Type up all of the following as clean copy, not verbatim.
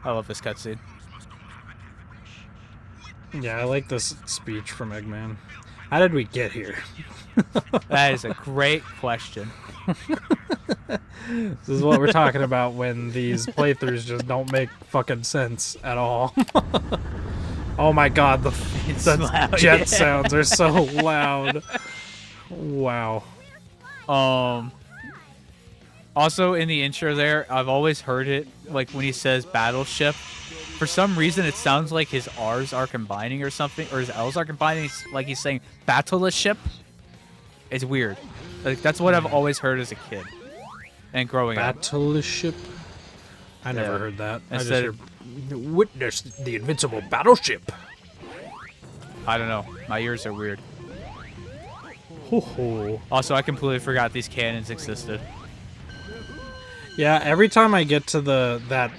I love this cutscene. Yeah, I like this speech from Eggman. How did we get here? That is a great question. This is what we're talking about when these playthroughs just don't make fucking sense at all. Oh my god, It's the loud, jet yeah. sounds are so loud. Wow. Also, in the intro there, I've always heard it, like, when he says battleship. For some reason, it sounds like his R's are combining or something, or his L's are combining, like he's saying battleship. It's weird. Like, that's what I've always heard as a kid and growing up. Battleship? I never Yeah. heard that. Instead I just heard, witness the invincible battleship. I don't know. My ears are weird. Ho ho. Also, I completely forgot these cannons existed. Yeah, every time I get to that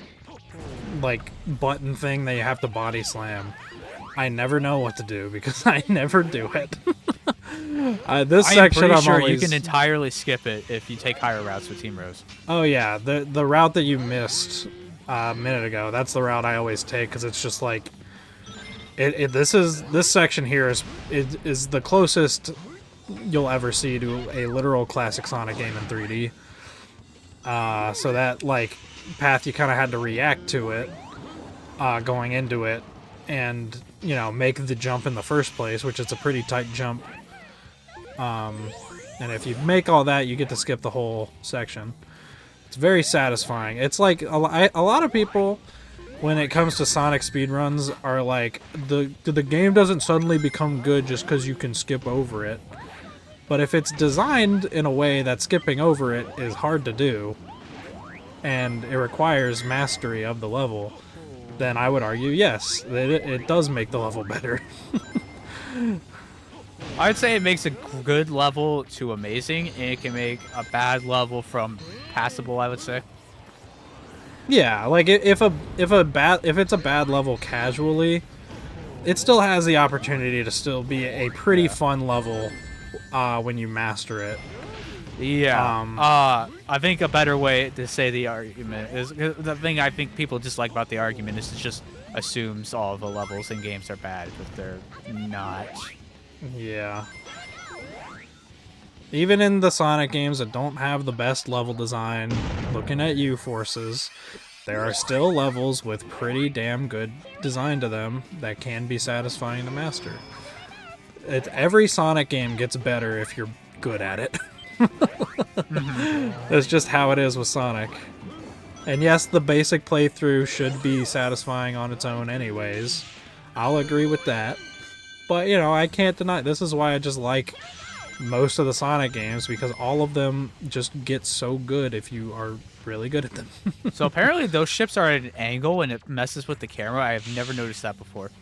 like button thing that you have to body slam, I never know what to do because I never do it. This I am section pretty I'm sure always... you can entirely skip it if you take higher routes with Team Rose. Oh yeah, the route that you missed a minute ago, that's the route I always take because it's just like this section here is the closest you'll ever see to a literal classic Sonic game in 3D. So that like path you kind of had to react to it going into it, and you know, make the jump in the first place, which is a pretty tight jump. And if you make all that, you get to skip the whole section. It's very satisfying. It's like a lot of people, when it comes to Sonic speedruns, are like, the game doesn't suddenly become good just because you can skip over it. But if it's designed in a way that skipping over it is hard to do, and it requires mastery of the level, then I would argue, yes, it does make the level better. I'd say it makes a good level to amazing, and it can make a bad level from passable, I would say. Yeah, like if it's a bad level casually, it still has the opportunity to still be a pretty fun level when you master it. Yeah. I think a better way to say the argument is, the thing I think people dislike about the argument is it just assumes all the levels in games are bad, but they're not. Yeah. Even in the Sonic games that don't have the best level design, looking at you, Forces, there are still levels with pretty damn good design to them that can be satisfying to master. Every Sonic game gets better if you're good at it. That's just how it is with Sonic. And yes, the basic playthrough should be satisfying on its own anyways. I'll agree with that. But, you know, I can't deny, this is why I just like most of the Sonic games, because all of them just get so good if you are really good at them. So apparently those ships are at an angle and it messes with the camera. I have never noticed that before.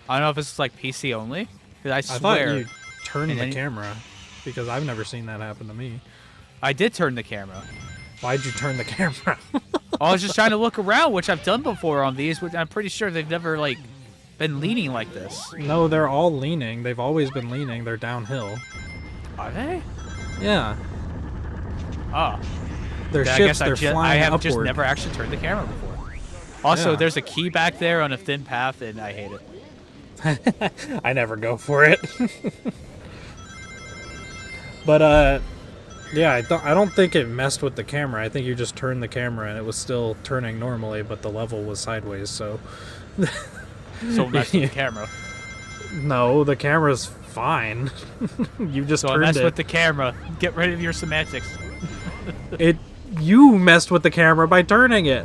I don't know if it's like PC only, because I I swear... thought you turned the camera, because I've never seen that happen to me. I did turn the camera. Why'd you turn the camera? I was just trying to look around, which I've done before on these, which I'm pretty sure they've never, like, been leaning like this. No, they're all leaning. They've always been leaning. They're downhill. Are they? Yeah. Oh. They're I ships, guess they're I flying have upward. just never actually turned the camera before. Also, Yeah. there's a key back there on a thin path, and I hate it. I never go for it. But, yeah, I don't think it messed with the camera. I think you just turned the camera and it was still turning normally, but the level was sideways, so... So mess with the camera. No, the camera's fine. You just So I turned messed it. with the camera. Get rid of your semantics. You messed with the camera by turning it.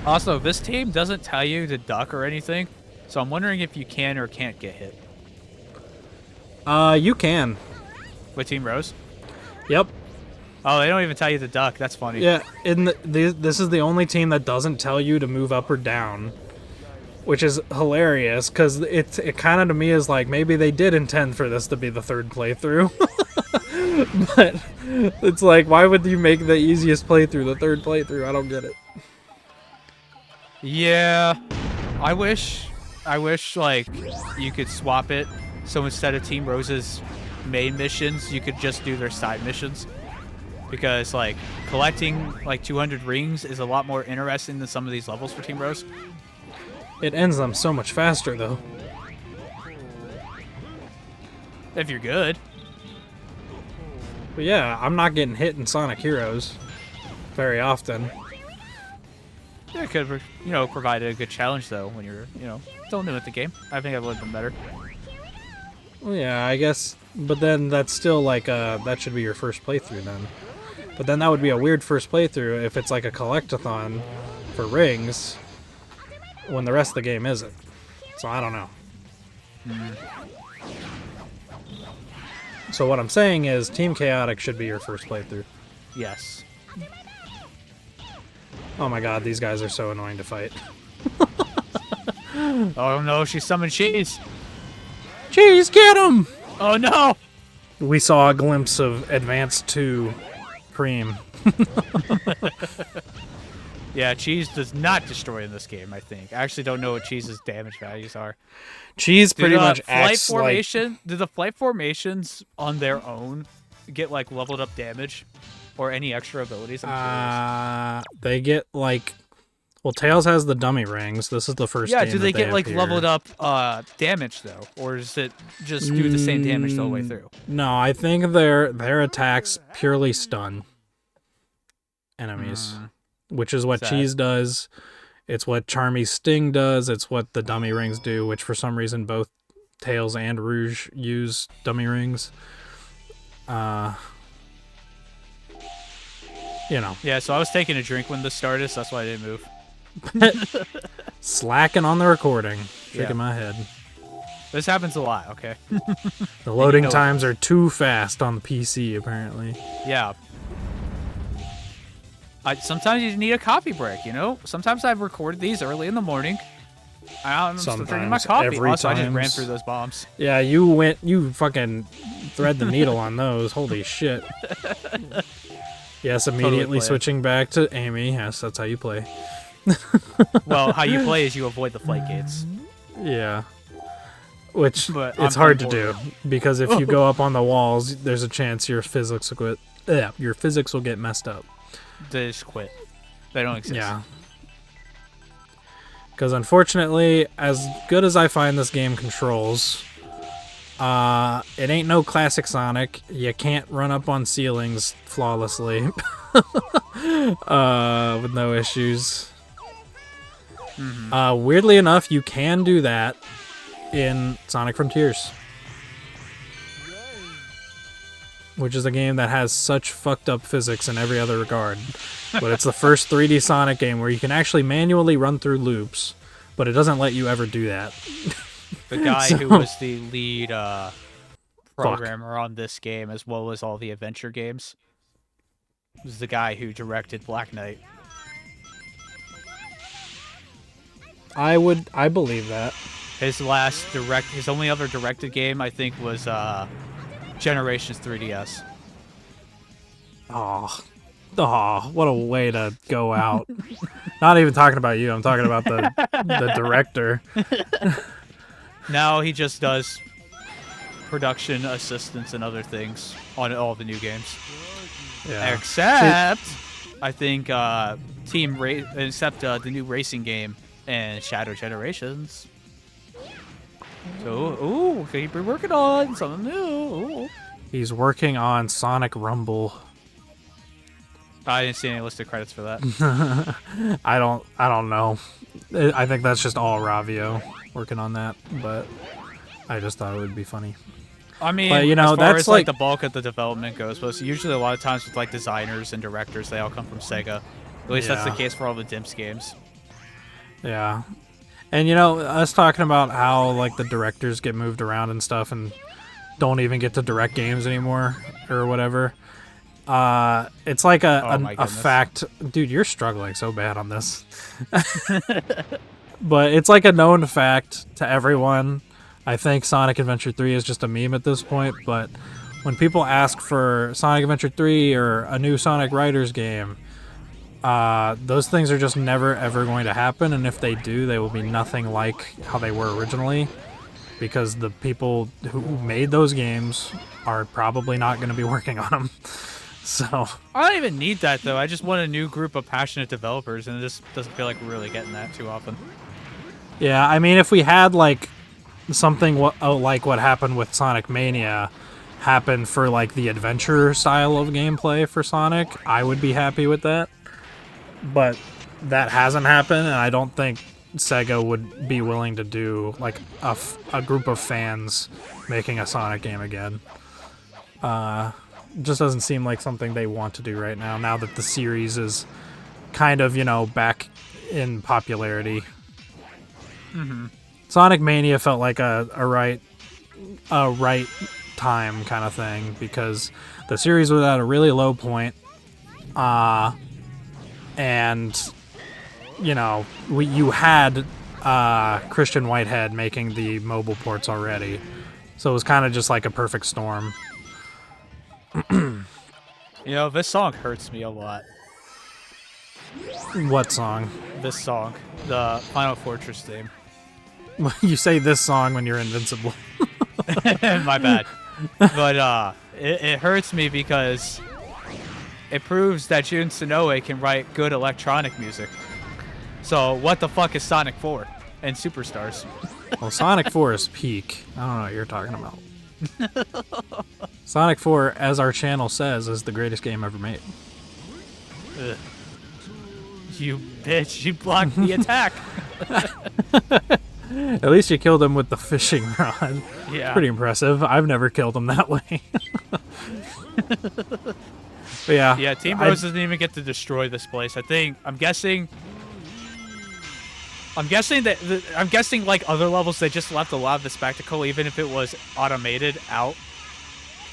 Also, this team doesn't tell you to duck or anything, so I'm wondering if you can or can't get hit. You can. With Team Rose? Yep. Oh, they don't even tell you to duck. That's funny. Yeah, this is the only team that doesn't tell you to move up or down, which is hilarious, because it kind of to me is like, maybe they did intend for this to be the third playthrough. But it's like, why would you make the easiest playthrough the third playthrough? I don't get it. Yeah. I wish like you could swap it, so instead of Team Rose's main missions, you could just do their side missions. because like collecting like 200 rings is a lot more interesting than some of these levels for Team Rose. It ends them so much faster, though. If you're good. But yeah, I'm not getting hit in Sonic Heroes very often. Yeah, it could have, you know, provided a good challenge though when you're, you know, still new at the game. I think that would have been better. Well, yeah, I guess. But then that's still like that should be your first playthrough then. But then that would be a weird first playthrough if it's like a collectathon for rings when the rest of the game isn't. So I don't know. So what I'm saying is Team Chaotic should be your first playthrough. Yes. Oh my god, these guys are so annoying to fight. Oh no, she summoned Cheese. Cheese, get him! Oh no! We saw a glimpse of Advance 2 Cream. Yeah, Cheese does not destroy in this game, I think. I actually don't know what Cheese's damage values are. Cheese pretty much acts like... Do the flight formations on their own get like leveled up damage? Or any extra abilities? I'm curious. They get like... Well, Tails has the dummy rings. This is the first Yeah, game do they that get like appear. leveled up damage though? Or does it just do the same damage the whole way through? No, I think their attacks purely stun enemies. Which is what Sad. Cheese does. It's what Charmy's Sting does. It's what the dummy rings do, which for some reason both Tails and Rouge use dummy rings. You know. Yeah, so I was taking a drink when this started, so that's why I didn't move. Slacking on the recording. Shaking Yeah. my head. This happens a lot, okay? The loading know it. times are too fast on the PC, apparently. Yeah. Sometimes you need a coffee break, you know? Sometimes I've recorded these early in the morning. I'm still drinking my Sometimes, coffee. every Also, I just ran times. through those bombs. Yeah, you fucking thread the needle on those. Holy shit. Yes, immediately play it. switching back to Amy. Yes, that's how you play. Well, how you play is you avoid the flight gates. Yeah. Which, But it's I'm hard to playing do. Because if you go up on the walls, there's a chance your physics will get messed up. They just quit. They don't exist. Yeah. Because unfortunately, as good as I find this game controls, it ain't no classic Sonic. You can't run up on ceilings flawlessly with no issues. Weirdly enough, you can do that in Sonic Frontiers, which is a game that has such fucked up physics in every other regard. But it's the first 3D Sonic game where you can actually manually run through loops, but it doesn't let you ever do that. The guy who was the lead programmer on this game, as well as all the adventure games, was the guy who directed Black Knight. I believe that. His only other directed game, I think, was Generations 3DS. Oh, what a way to go out. Not even talking about you. I'm talking about the director. Now he just does production assistance and other things on all the new games. Yeah. Except, I think, the new racing game and Shadow Generations. So, ooh, keep working on something new. Ooh. He's working on Sonic Rumble. I didn't see any listed credits for that. I don't know. I think that's just all Ravio working on that, but I just thought it would be funny. I mean, but, you know, as far that's as like the bulk of the development goes, but usually a lot of times with like designers and directors, they all come from Sega. At least that's the Yeah. case for all the Dimps games. Yeah. And you know, us talking about how like the directors get moved around and stuff and don't even get to direct games anymore or whatever. It's like Oh my a goodness. fact. Dude, you're struggling so bad on this. But it's like a known fact to everyone. I think Sonic Adventure 3 is just a meme at this point, but when people ask for Sonic Adventure 3 or a new Sonic Riders game, those things are just never ever going to happen, and if they do, they will be nothing like how they were originally, because the people who made those games are probably not going to be working on them. So I don't even need that though. I just want a new group of passionate developers, and this doesn't feel like we're really getting that too often. yeah, I mean, if we had like something like what happened with Sonic Mania happen for like the adventure style of gameplay for Sonic, I would be happy with that. But that hasn't happened, and I don't think Sega would be willing to do like a group of fans making a Sonic game again. Just doesn't seem like something they want to do right now. Now that the series is kind of, back in popularity. Mm-hmm. Sonic Mania felt like a right time kind of thing because the series was at a really low point, and you had Christian Whitehead making the mobile ports already, so it was kind of just like a perfect storm. This song hurts me a lot. What song? This song, the Final Fortress theme. You say this song when you're invincible. My bad. But it hurts me because it proves that Jun Sonoe can write good electronic music. So what the fuck is Sonic 4 and Superstars? Well, Sonic 4 is peak. I don't know what you're talking about. Sonic 4, as our channel says, is the greatest game ever made. Ugh. You bitch, you blocked the attack. At least you killed him with the fishing rod. Yeah. Pretty impressive. I've never killed him that way. But yeah. Yeah, Team Rose doesn't even get to destroy this place. I'm guessing like other levels, they just left a lot of the spectacle, even if it was automated out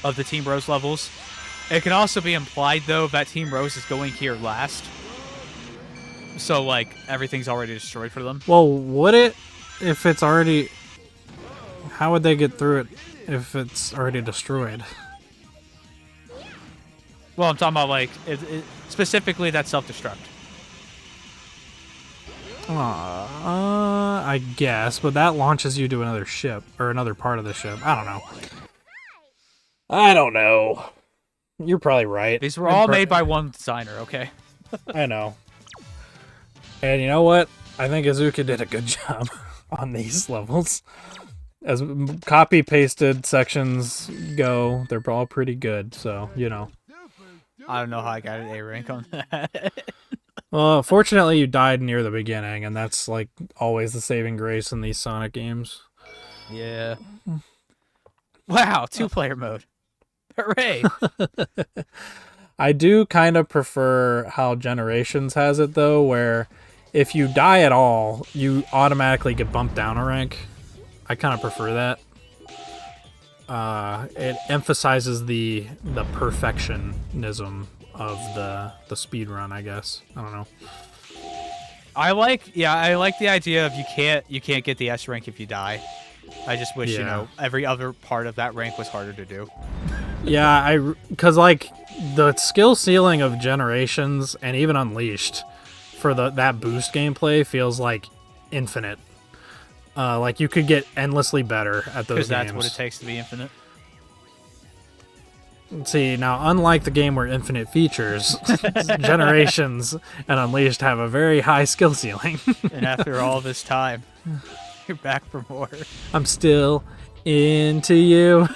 of the Team Rose levels. It can also be implied, though, that Team Rose is going here last. So, like, everything's already destroyed for them. Well, would it if it's already... How would they get through it if it's already destroyed? Well, I'm talking about, like, specifically that self-destruct. I guess, but that launches you to another ship, or another part of the ship. I don't know. You're probably right. These were all made by one designer, okay? I know. And you know what? I think Azuka did a good job on these levels. As copy-pasted sections go, they're all pretty good, so, I don't know how I got an A rank on that. Well, fortunately you died near the beginning, and that's, like, always the saving grace in these Sonic games. Yeah. Wow, 2-player mode. Hooray! I do kind of prefer how Generations has it, though, where if you die at all, you automatically get bumped down a rank. I kind of prefer that. It emphasizes the perfectionism of the speed run, I guess. I don't know. I like the idea of you can't get the S rank if you die. I just wish every other part of that rank was harder to do. Yeah, because like the skill ceiling of Generations and even Unleashed for that boost gameplay feels like infinite. Like you could get endlessly better at those games. Because that's what it takes to be infinite. See, now unlike the game where infinite features, Generations and Unleashed have a very high skill ceiling. And after all this time, you're back for more. I'm still into you.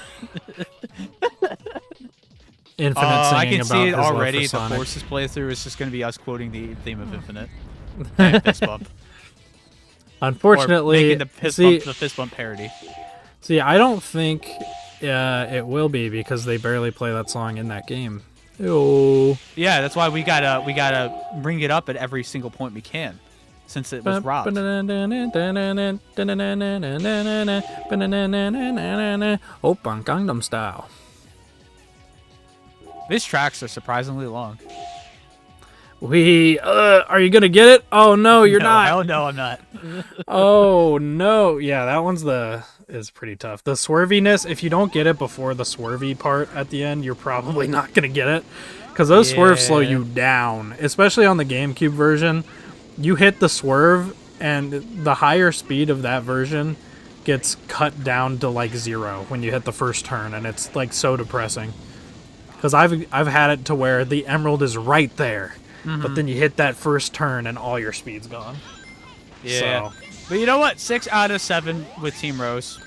Infinite singing I can about see it his love already. for The Sonic. Forces playthrough is just going to be us quoting the theme of Infinite. And fist bump. Unfortunately, or making the fist bump parody. See, I don't think it will be because they barely play that song in that game. Oh. Yeah, that's why we gotta bring it up at every single point we can, since it was robbed. Open Gangnam Style. These tracks are surprisingly long. Are you gonna get it? Oh no, you're not. Oh no, I'm not. Oh no, yeah, that one's is pretty tough. The swerviness, if you don't get it before the swervy part at the end, you're probably not gonna get it, because those swerves slow you down, especially on the GameCube version. You hit the swerve, and the higher speed of that version gets cut down to like 0 when you hit the first turn, and it's like so depressing. Because I've had it to where the emerald is right there, but then you hit that first turn and all your speed's gone. Yeah. So, But you know what? 6 out of 7 with Team Rose.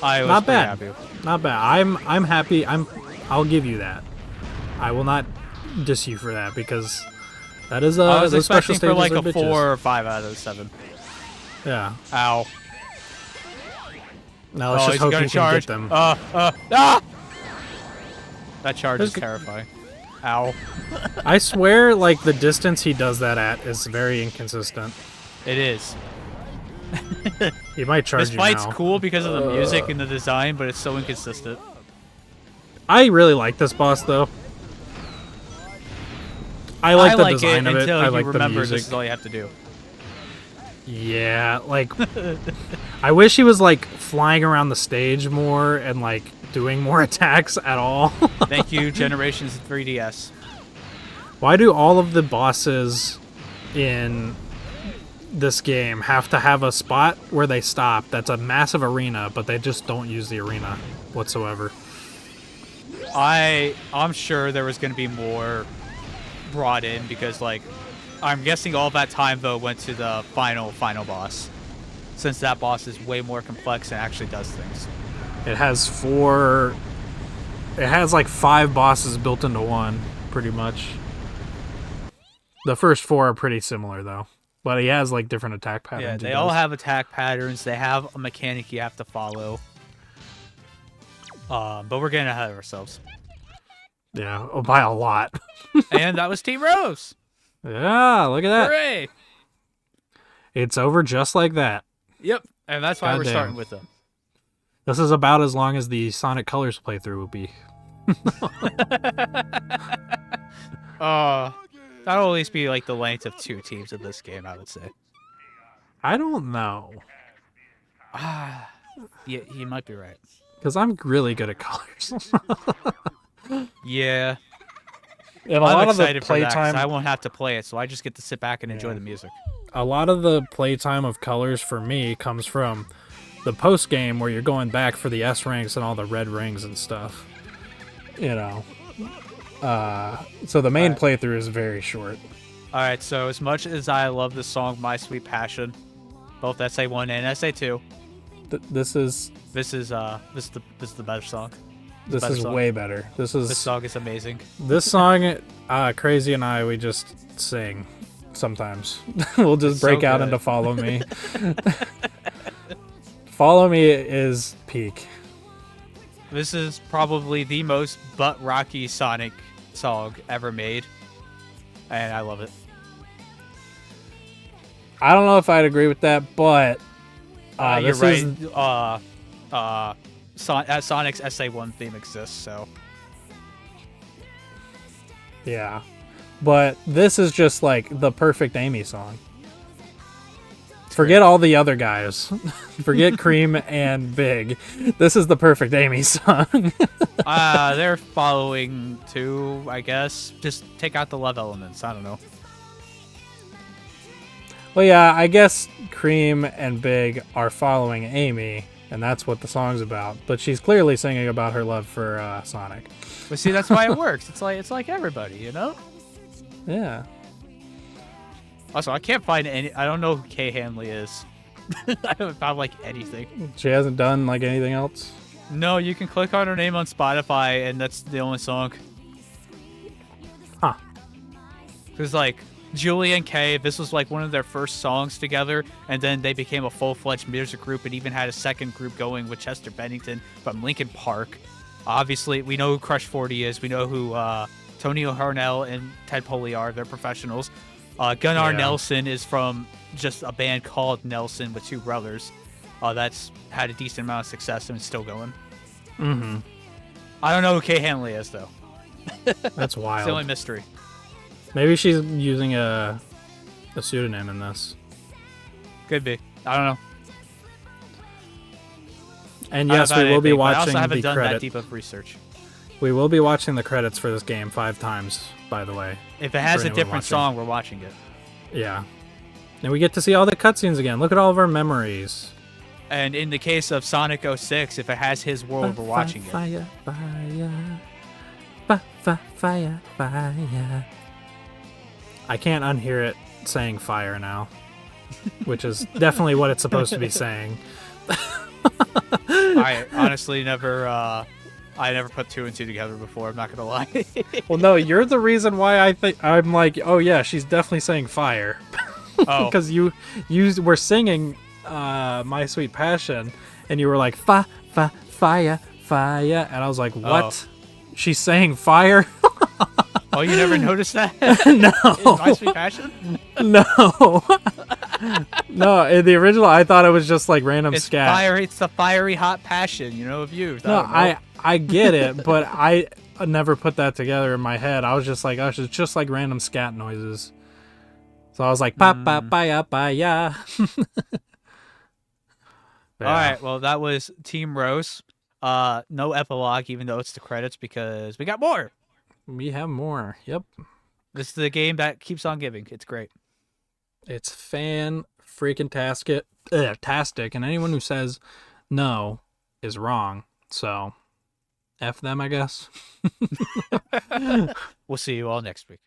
I was not pretty bad. happy. Not bad. I'm happy. I'll give you that. I will not diss you for that because that is I was those special expecting for like stages a are bitches. 4 or 5 out of 7. Yeah. Ow. Now let's just he's hope gonna you charge. can get them. Ah! That charge is terrifying. Ow. I swear, like, the distance he does that at is very inconsistent. It is. He might charge This you fight's now. cool because of the music and the design, but it's so inconsistent. I really like this boss, though. I like the design it of it. until I you like the remember music. this is all you have to do. Yeah, like, I wish he was, like, flying around the stage more and, like, doing more attacks at all. Thank you, Generations 3DS. Why do all of the bosses in this game have to have a spot where they stop that's a massive arena, but they just don't use the arena whatsoever? I'm sure there was going to be more brought in because, like, I'm guessing all that time, though, went to the final boss. Since that boss is way more complex and actually does things. It has like 5 bosses built into one, pretty much. The first 4 are pretty similar, though. But he has, like, different attack patterns. Yeah, they all have attack patterns. They have a mechanic you have to follow. But we're getting ahead of ourselves. Yeah, by a lot. And that was Team Rose. Yeah, look at that. Hooray! It's over just like that. Yep, and that's why we're Goddamn. starting with them. This is about as long as the Sonic Colors playthrough will be. That'll at least be like the length of 2 teams in this game, I would say. I don't know. Yeah, you might be right. Because I'm really good at colors. Yeah. And I'm excited for that 'cause I won't have to play it, so I just get to sit back and enjoy the music. A lot of the playtime of colors for me comes from the post game where you're going back for the S ranks and all the red rings and stuff. You know. So the main playthrough is very short. Alright, so as much as I love the song My Sweet Passion, both SA1 and SA2, This is this is the better song. this better is song. way better. This song is amazing. This song, Crazy and I, we just sing sometimes. We'll just It's break so out good. into Follow Me. Follow Me is peak. This is probably the most butt-rocky Sonic song ever made, and I love it. I don't know if I'd agree with that, but You're this right. is Sonic's SA1 theme exists, so yeah. But this is just like the perfect Amy song. Forget all the other guys. Forget Cream and Big. This is the perfect Amy song. they're following too, I guess. Just take out the love elements. I don't know. Well, yeah, I guess Cream and Big are following Amy, and that's what the song's about. But she's clearly singing about her love for Sonic. But see, that's why it works. It's like everybody, you know. Yeah. Also, I can't find any. I don't know who Kay Hanley is. I haven't found like anything. She hasn't done like anything else. No, you can click on her name on Spotify, and that's the only song. Huh. Because like Julie and Kay, this was like one of their first songs together, and then they became a full-fledged music group, and even had a second group going with Chester Bennington from Linkin Park. Obviously, we know who Crush 40 is. We know who Tony Harnell and Ted Poley are. They're professionals. Gunnar Nelson is from just a band called Nelson with 2 brothers. That's had a decent amount of success and is still going. Mm-hmm. I don't know who Kay Hanley is, though. That's It's the only wild. mystery. Maybe she's using a pseudonym in this. Could be. I don't know. And I yes, haven't we will be anything, but I watching also haven't the done that credit. deep of research. We will be watching the credits for this game 5 times, by the way. If it has For a anyone different watching. song, we're watching it. Yeah. And we get to see all the cutscenes again. Look at all of our memories. And in the case of Sonic 06, if it has his world, we're watching it. Fire, fire. Fire, fire. I can't unhear it saying fire now, which is definitely what it's supposed to be saying. I honestly never put two and two together before. I'm not gonna lie. Well, no, you're the reason why I'm like, oh yeah, she's definitely saying fire, Oh, because you were singing "My Sweet Passion," and you were like fire, fire, and I was like, what? She's saying fire? oh, you never noticed that? No. In My Sweet Passion? No. No, in the original, I thought it was just like random It's scat. fire. It's the fiery hot passion, of you. No, I get it, but I never put that together in my head. I was just like, oh, it's just like random scat noises. So I was like, pa pa pa ya pa ya. All right, well, that was Team Rose. No epilogue, even though it's the credits, because we got more. We have more. Yep. This is the game that keeps on giving. It's great. It's fan-freaking-tastic, and anyone who says no is wrong. So, F them, I guess. We'll see you all next week.